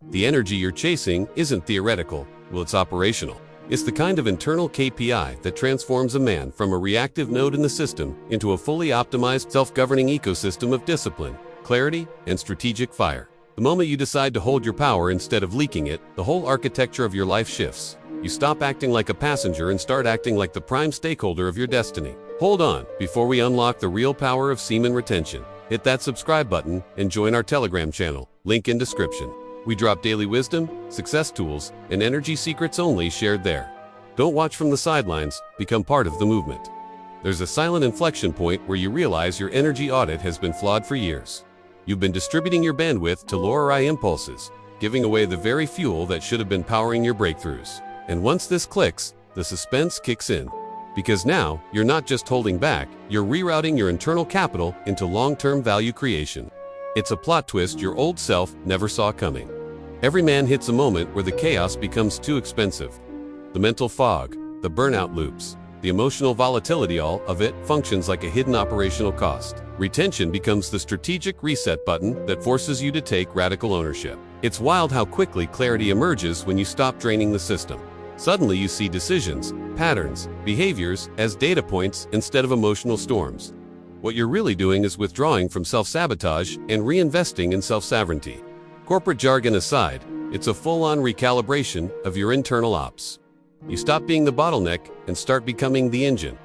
The energy you're chasing isn't theoretical, well, it's operational. It's the kind of internal KPI that transforms a man from a reactive node in the system into a fully optimized, self-governing ecosystem of discipline, clarity, and strategic fire. The moment you decide to hold your power instead of leaking it, the whole architecture of your life shifts. You stop acting like a passenger and start acting like the prime stakeholder of your destiny. Hold on, before we unlock the real power of semen retention, hit that subscribe button and join our Telegram channel, link in description. We drop daily wisdom, success tools, and energy secrets only shared there. Don't watch from the sidelines, become part of the movement. There's a silent inflection point where you realize your energy audit has been flawed for years. You've been distributing your bandwidth to lower I impulses, giving away the very fuel that should have been powering your breakthroughs. And once this clicks, the suspense kicks in. Because now, you're not just holding back, you're rerouting your internal capital into long-term value creation. It's a plot twist your old self never saw coming. Every man hits a moment where the chaos becomes too expensive. The mental fog, the burnout loops, the emotional volatility, all of it functions like a hidden operational cost. Retention becomes the strategic reset button that forces you to take radical ownership. It's wild how quickly clarity emerges when you stop draining the system. Suddenly you see decisions, patterns, behaviors as data points instead of emotional storms. What you're really doing is withdrawing from self-sabotage and reinvesting in self-sovereignty. Corporate jargon aside, it's a full-on recalibration of your internal ops. You stop being the bottleneck and start becoming the engine.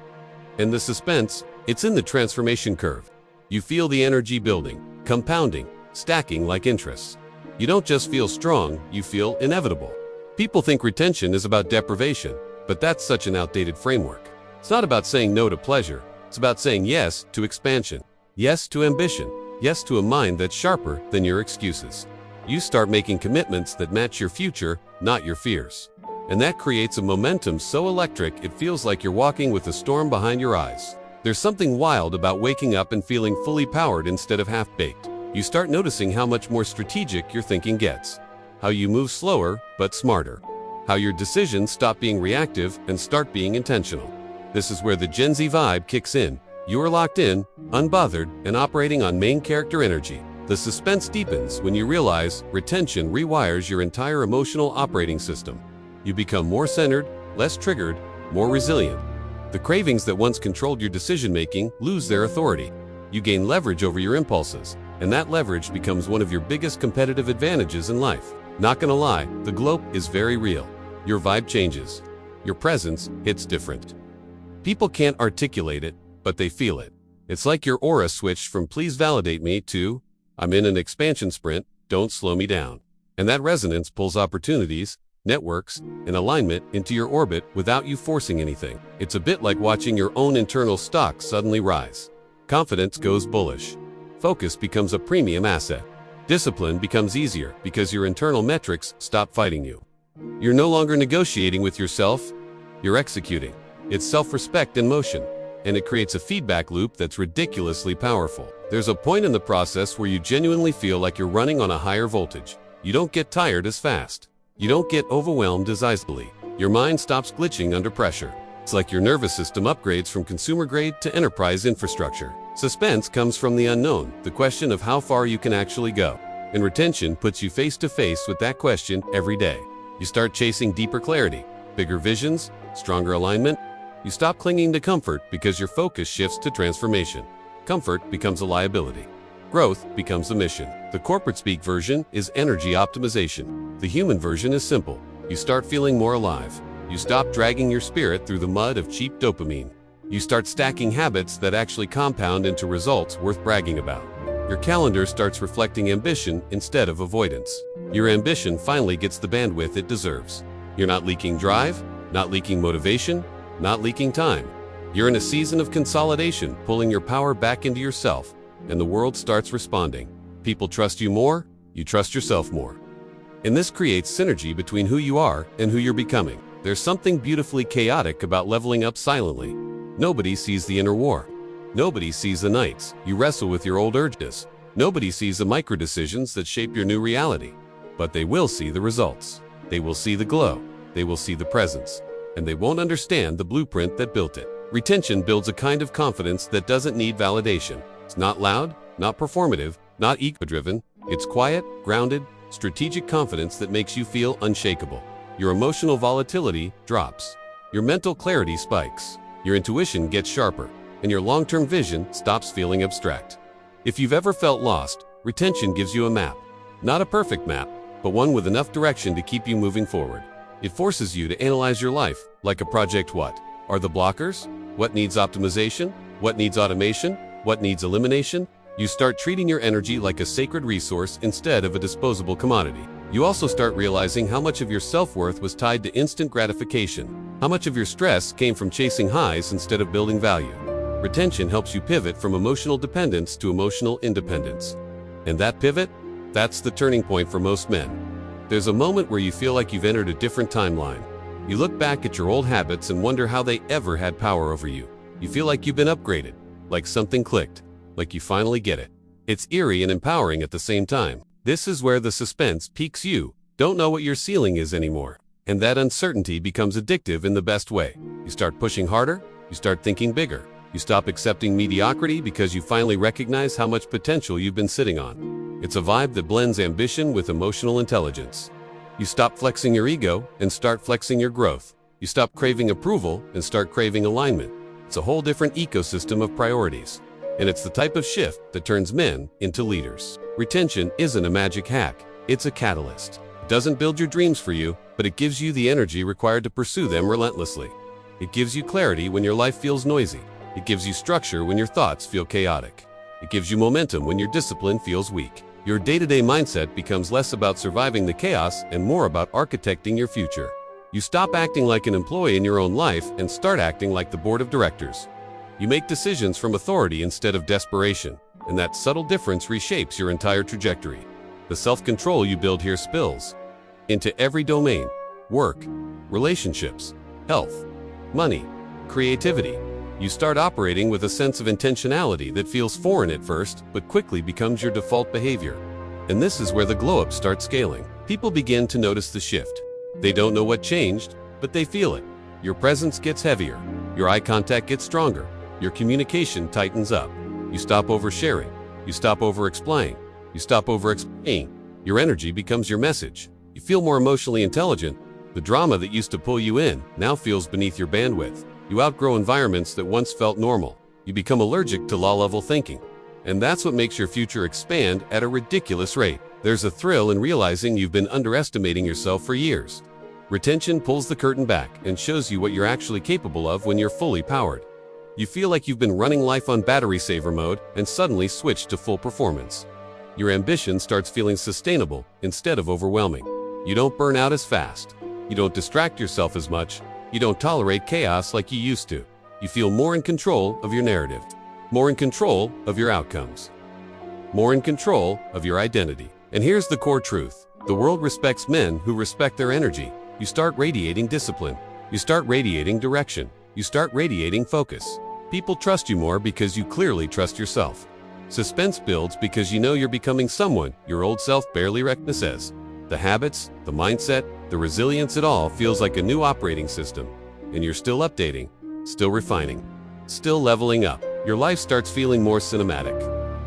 And the suspense, it's in the transformation curve. You feel the energy building, compounding, stacking like interest. You don't just feel strong, you feel inevitable. People think retention is about deprivation, but that's such an outdated framework. It's not about saying no to pleasure, it's about saying yes to expansion, yes to ambition, yes to a mind that's sharper than your excuses. You start making commitments that match your future, not your fears. And that creates a momentum so electric it feels like you're walking with a storm behind your eyes. There's something wild about waking up and feeling fully powered instead of half-baked. You start noticing how much more strategic your thinking gets. How you move slower, but smarter. How your decisions stop being reactive and start being intentional. This is where the Gen Z vibe kicks in. You are locked in, unbothered, and operating on main character energy. The suspense deepens when you realize retention rewires your entire emotional operating system. You become more centered, less triggered, more resilient. The cravings that once controlled your decision-making lose their authority. You gain leverage over your impulses, and that leverage becomes one of your biggest competitive advantages in life. Not gonna lie, the glow is very real. Your vibe changes. Your presence hits different. People can't articulate it, but they feel it. It's like your aura switched from "please validate me" to "I'm in an expansion sprint, don't slow me down." And that resonance pulls opportunities, networks, and alignment into your orbit without you forcing anything. It's a bit like watching your own internal stock suddenly rise. Confidence goes bullish. Focus becomes a premium asset. Discipline becomes easier because your internal metrics stop fighting you. You're no longer negotiating with yourself, you're executing. It's self-respect in motion, and it creates a feedback loop that's ridiculously powerful. There's a point in the process where you genuinely feel like you're running on a higher voltage. You don't get tired as fast. You don't get overwhelmed as easily. Your mind stops glitching under pressure. It's like your nervous system upgrades from consumer grade to enterprise infrastructure. Suspense comes from the unknown, the question of how far you can actually go. And retention puts you face to face with that question every day. You start chasing deeper clarity, bigger visions, stronger alignment. You stop clinging to comfort because your focus shifts to transformation. Comfort becomes a liability. Growth becomes a mission. The corporate speak version is energy optimization. The human version is simple. You start feeling more alive. You stop dragging your spirit through the mud of cheap dopamine. You start stacking habits that actually compound into results worth bragging about. Your calendar starts reflecting ambition instead of avoidance. Your ambition finally gets the bandwidth it deserves. You're not leaking drive, not leaking motivation, not leaking time. You're in a season of consolidation, pulling your power back into yourself, and the world starts responding. People trust you more, you trust yourself more. And this creates synergy between who you are and who you're becoming. There's something beautifully chaotic about leveling up silently. Nobody sees the inner war. Nobody sees the nights you wrestle with your old urges. Nobody sees the micro decisions that shape your new reality. But they will see the results. They will see the glow. They will see the presence. And they won't understand the blueprint that built it. Retention builds a kind of confidence that doesn't need validation. It's not loud, not performative, not ego-driven. It's quiet, grounded, strategic confidence that makes you feel unshakable. Your emotional volatility drops. Your mental clarity spikes. Your intuition gets sharper, and your long-term vision stops feeling abstract. If you've ever felt lost, retention gives you a map. Not a perfect map, but one with enough direction to keep you moving forward. It forces you to analyze your life like a project. What are the blockers? What needs optimization? What needs automation? What needs elimination? You start treating your energy like a sacred resource instead of a disposable commodity. You also start realizing how much of your self-worth was tied to instant gratification, how much of your stress came from chasing highs instead of building value. Retention helps you pivot from emotional dependence to emotional independence. And that pivot? That's the turning point for most men. There's a moment where you feel like you've entered a different timeline. You look back at your old habits and wonder how they ever had power over you. You feel like you've been upgraded, like something clicked, like you finally get it. It's eerie and empowering at the same time. This is where the suspense peaks. You don't know what your ceiling is anymore. And that uncertainty becomes addictive in the best way. You start pushing harder, you start thinking bigger. You stop accepting mediocrity because you finally recognize how much potential you've been sitting on. It's a vibe that blends ambition with emotional intelligence. You stop flexing your ego and start flexing your growth. You stop craving approval and start craving alignment. It's a whole different ecosystem of priorities. And it's the type of shift that turns men into leaders. Retention isn't a magic hack, it's a catalyst. It doesn't build your dreams for you, but it gives you the energy required to pursue them relentlessly. It gives you clarity when your life feels noisy. It gives you structure when your thoughts feel chaotic. It gives you momentum when your discipline feels weak. Your day-to-day mindset becomes less about surviving the chaos and more about architecting your future. You stop acting like an employee in your own life and start acting like the board of directors. You make decisions from authority instead of desperation, and that subtle difference reshapes your entire trajectory. The self-control you build here spills into every domain: work, relationships, health, money, creativity. You start operating with a sense of intentionality that feels foreign at first, but quickly becomes your default behavior. And this is where the glow-up starts scaling. People begin to notice the shift. They don't know what changed, but they feel it. Your presence gets heavier. Your eye contact gets stronger. Your communication tightens up. You stop oversharing. You stop over-explaining. You stop over-explaining. Your energy becomes your message. You feel more emotionally intelligent. The drama that used to pull you in now feels beneath your bandwidth. You outgrow environments that once felt normal. You become allergic to low-level thinking. And that's what makes your future expand at a ridiculous rate. There's a thrill in realizing you've been underestimating yourself for years. Retention pulls the curtain back and shows you what you're actually capable of when you're fully powered. You feel like you've been running life on battery saver mode and suddenly switched to full performance. Your ambition starts feeling sustainable instead of overwhelming. You don't burn out as fast. You don't distract yourself as much. You don't tolerate chaos like you used to. You feel more in control of your narrative, more in control of your outcomes, more in control of your identity. And here's the core truth. The world respects men who respect their energy. You start radiating discipline. You start radiating direction. You start radiating focus. People trust you more because you clearly trust yourself. Suspense builds because you know you're becoming someone your old self barely recognizes. The habits, the mindset, the resilience, it all feels like a new operating system. And you're still updating, still refining, still leveling up. Your life starts feeling more cinematic.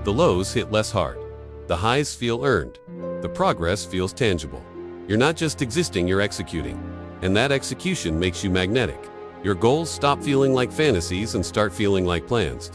The lows hit less hard. The highs feel earned. The progress feels tangible. You're not just existing, you're executing. And that execution makes you magnetic. Your goals stop feeling like fantasies and start feeling like plans.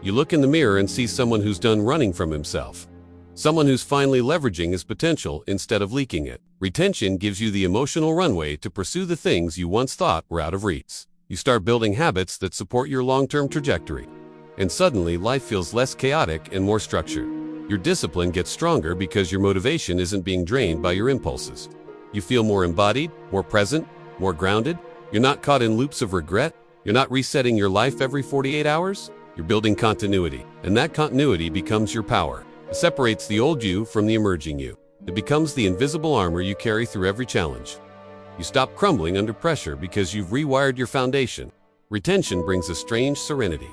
You look in the mirror and see someone who's done running from himself. Someone who's finally leveraging his potential instead of leaking it. Retention gives you the emotional runway to pursue the things you once thought were out of reach. You start building habits that support your long-term trajectory. And suddenly, life feels less chaotic and more structured. Your discipline gets stronger because your motivation isn't being drained by your impulses. You feel more embodied, more present, more grounded. You're not caught in loops of regret. You're not resetting your life every 48 hours. You're building continuity. And that continuity becomes your power. It separates the old you from the emerging you. It becomes the invisible armor you carry through every challenge. You stop crumbling under pressure because you've rewired your foundation. Retention brings a strange serenity.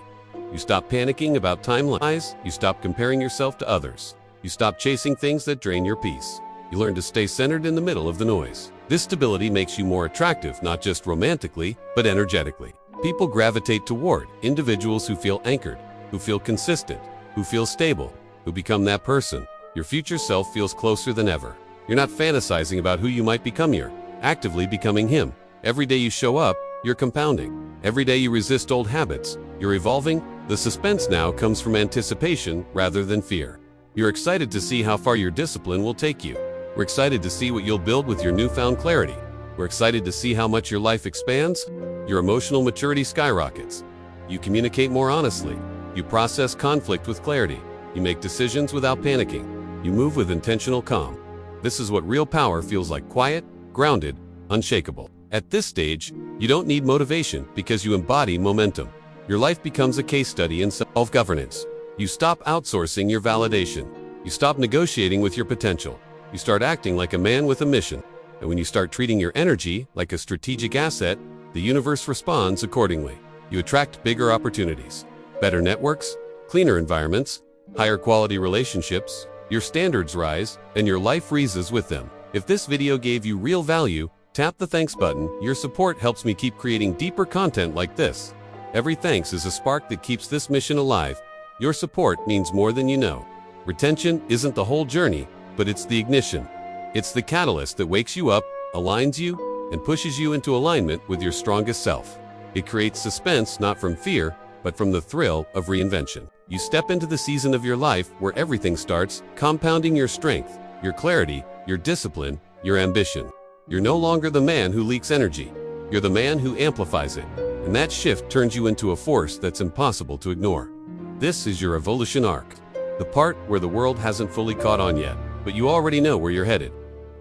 You stop panicking about timelines. You stop comparing yourself to others. You stop chasing things that drain your peace. You learn to stay centered in the middle of the noise. This stability makes you more attractive, not just romantically, but energetically. People gravitate toward individuals who feel anchored, who feel consistent, who feel stable, who become that person. Your future self feels closer than ever. You're not fantasizing about who you might become, you're actively becoming him. Every day you show up, you're compounding. Every day you resist old habits, you're evolving. The suspense now comes from anticipation rather than fear. You're excited to see how far your discipline will take you. We're excited to see what you'll build with your newfound clarity. We're excited to see how much your life expands. Your emotional maturity skyrockets. You communicate more honestly. You process conflict with clarity. You make decisions without panicking. You move with intentional calm. This is what real power feels like: quiet, grounded, unshakable. At this stage, you don't need motivation because you embody momentum. Your life becomes a case study in self-governance. You stop outsourcing your validation. You stop negotiating with your potential. You start acting like a man with a mission. And when you start treating your energy like a strategic asset, the universe responds accordingly. You attract bigger opportunities, better networks, cleaner environments, higher quality relationships. Your standards rise, and your life rises with them. If this video gave you real value, tap the thanks button. Your support helps me keep creating deeper content like this. Every thanks is a spark that keeps this mission alive. Your support means more than you know. Retention isn't the whole journey, but it's the ignition. It's the catalyst that wakes you up, aligns you, and pushes you into alignment with your strongest self. It creates suspense not from fear, but from the thrill of reinvention. You step into the season of your life where everything starts compounding: your strength, your clarity, your discipline, your ambition. You're no longer the man who leaks energy. You're the man who amplifies it. And that shift turns you into a force that's impossible to ignore. This is your evolution arc. The part where the world hasn't fully caught on yet, but you already know where you're headed.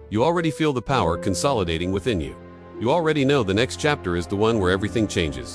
You already feel the power consolidating within you. You already know the next chapter is the one where everything changes.